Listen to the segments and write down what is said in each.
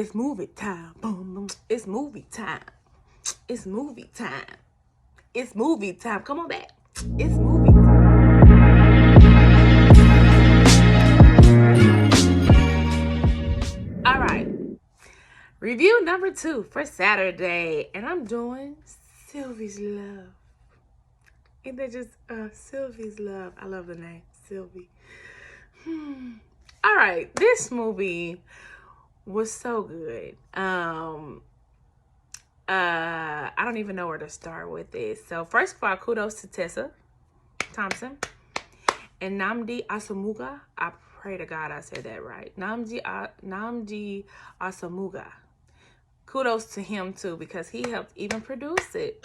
It's movie time. Boom, boom. It's movie time. It's movie time. It's movie time. Come on back. It's movie time. All right. Review number 2 for Saturday. And I'm doing Sylvie's Love. Ain't that just Sylvie's Love? I love the name, Sylvie. All right. This movie was so good. I don't even know where to start with this. So first of all, kudos to Tessa Thompson and Nnamdi Asomugha. I pray to God I said that right. Nnamdi Asomugha. Kudos to him too, because he helped even produce it.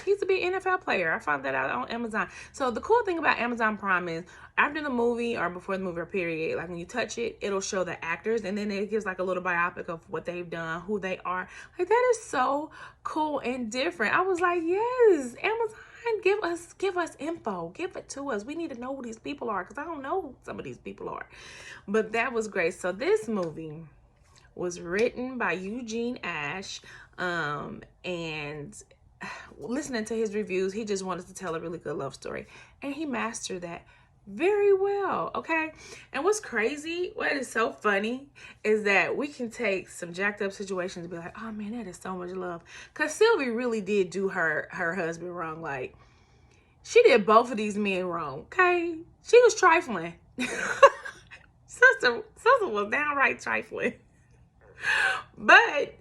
He used to be an NFL player. I found that out on Amazon. So the cool thing about Amazon Prime is after the movie or before the movie or period, like when you touch it, it'll show the actors and then it gives like a little biopic of what they've done, who they are. Like that is so cool and different. I was like, yes, Amazon, give us info. Give it to us. We need to know who these people are because I don't know who some of these people are. But that was great. So this movie was written by Eugene Ash, and listening to his reviews, he just wanted to tell a really good love story, and he mastered that very well. Okay, and what's crazy, what is so funny is that we can take some jacked up situations and be like, oh man, that is so much love, because Sylvie really did do her husband wrong. Like she did both of these men wrong. Okay, she was trifling. sister was downright trifling. But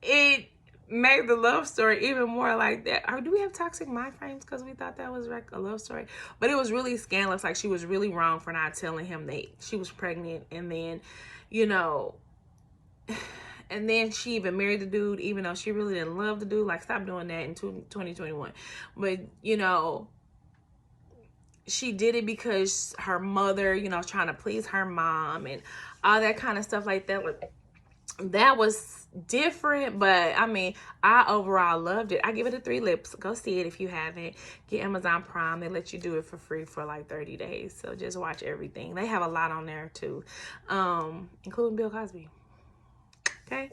it made the love story even more like that. Or do we have toxic mind frames because we thought that was like a love story? But it was really scandalous. Like she was really wrong for not telling him that she was pregnant. And then, you know, and then she even married the dude, even though she really didn't love the dude. Like, stop doing that in 2021. But, you know, she did it because her mother, you know, trying to please her mom and all that kind of stuff like that. That was different, but I mean, I overall loved it. I give it a 3 lips. Go see it if you haven't. Get Amazon Prime. They let you do it for free for like 30 days. So just watch everything. They have a lot on there too, including Bill Cosby. Okay.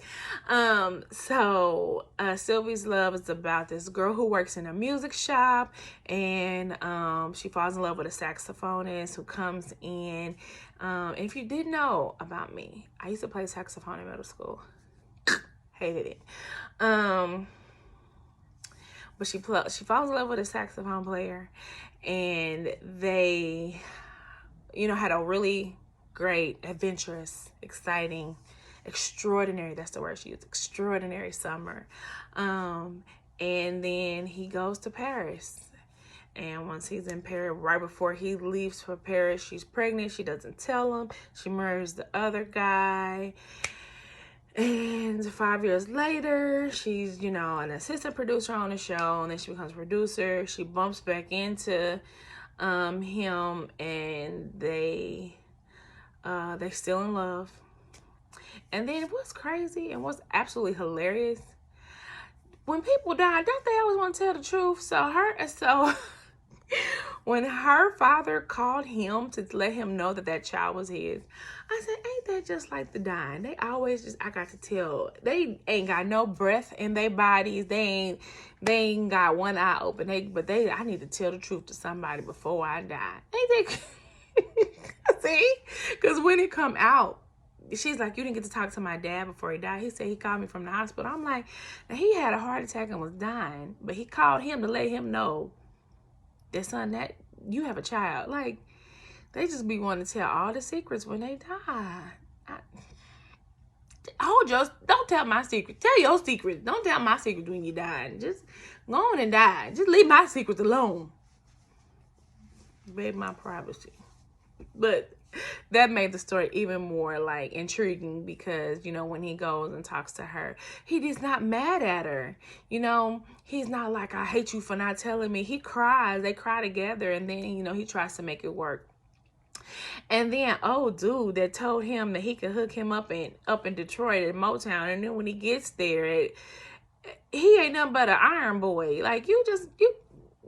Sylvie's Love is about this girl who works in a music shop, and she falls in love with a saxophonist who comes in. If you didn't know about me, I used to play saxophone in middle school. Hated it. But she falls in love with a saxophone player, and they, you know, had a really great, adventurous, exciting, extraordinary, that's the word she used, extraordinary summer. And then he goes to Paris. And once he's in Paris, right before he leaves for Paris, she's pregnant. She doesn't tell him. She marries the other guy. And 5 years later, she's, you know, an assistant producer on the show. And then she becomes a producer. She bumps back into him, and they still in love. And then what's crazy and what's absolutely hilarious, when people die, don't they always want to tell the truth? So when her father called him to let him know that child was his, I said, ain't that just like the dying? They always just, I got to tell, they ain't got no breath in their bodies. They ain't got one eye open. I need to tell the truth to somebody before I die. Ain't they? See? Because when it come out, she's like, you didn't get to talk to my dad before he died. He said he called me from the hospital. I'm like, now he had a heart attack and was dying, but he called him to let him know that, son, that you have a child. Like, they just be wanting to tell all the secrets when they die. Don't tell my secret. Tell your secrets. Don't tell my secrets when you die. Just go on and die. Just leave my secrets alone. Babe, my privacy. But that made the story even more like intriguing, because, you know, when he goes and talks to her, he is not mad at her. You know, he's not like, I hate you for not telling me. He cries. They cry together, and then, you know, he tries to make it work. And then, dude that told him that he could hook him up in Detroit at Motown, and then when he gets there, he ain't nothing but an iron boy. Like, you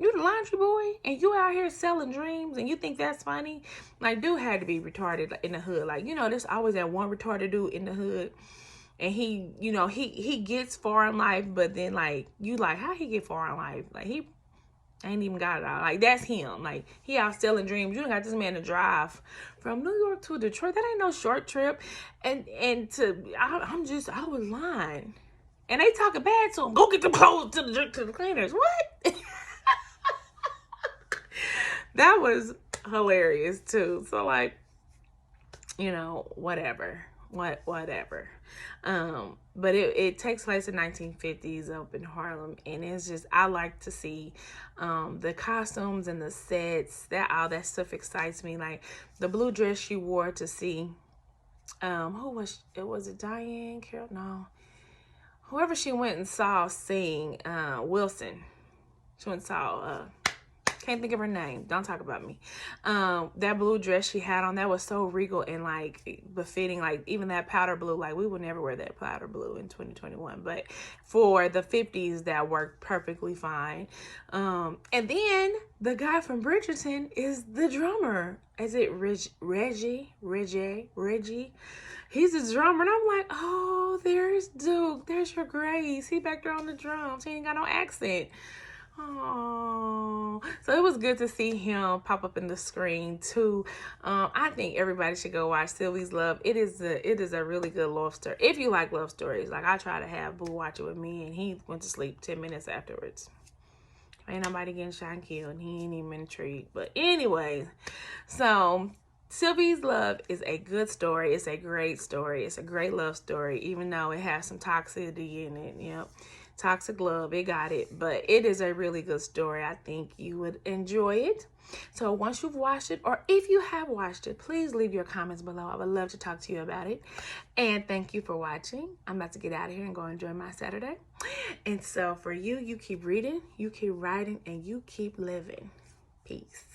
the laundry boy, and you out here selling dreams, and you think that's funny? Like, dude had to be retarded in the hood. Like, you know, there's always that one retarded dude in the hood. and he, you know, he gets far in life, but then like you like how he get far in life? Like he ain't even got it out. Like that's him. Like he out selling dreams. You don't got this man to drive from New York to Detroit. That ain't no short trip. And I was lying. And they talking bad to him. Go get the clothes to the cleaners. What? That was hilarious too. So like, you know, whatever. Whatever. But it takes place in 1950s up in Harlem, and it's just I like to see the costumes and the sets. That all that stuff excites me. Like the blue dress she wore to see who was it? Was it Diane Carroll? No. Whoever she went and saw sing, Wilson. She went and saw can't think of her name. Don't talk about me. That blue dress she had on, that was so regal and like befitting. Like even that powder blue, like we would never wear that powder blue in 2021. But for the 50s, that worked perfectly fine. And then the guy from Bridgerton is the drummer. Is it Reggie? He's a drummer, and I'm like, oh, there's Duke. There's your Grace. He back there on the drums. He ain't got no accent. Oh, so it was good to see him pop up in the screen too. I think everybody should go watch Sylvie's Love. It is a really good love story. If you like love stories, like I try to have Boo watch it with me, and he went to sleep 10 minutes afterwards. Ain't nobody getting shot and killed, and he ain't even intrigued. But anyways, so Sylvie's Love is a good story. It's a great story. It's a great love story, even though it has some toxicity in it. Yep. Toxic love, it got it, but it is a really good story. I think you would enjoy it. So once you've watched it, or if you have watched it, please leave your comments below. I would love to talk to you about it. And thank you for watching. I'm about to get out of here and go enjoy my Saturday. And so for you, you keep reading, you keep writing, and you keep living. Peace.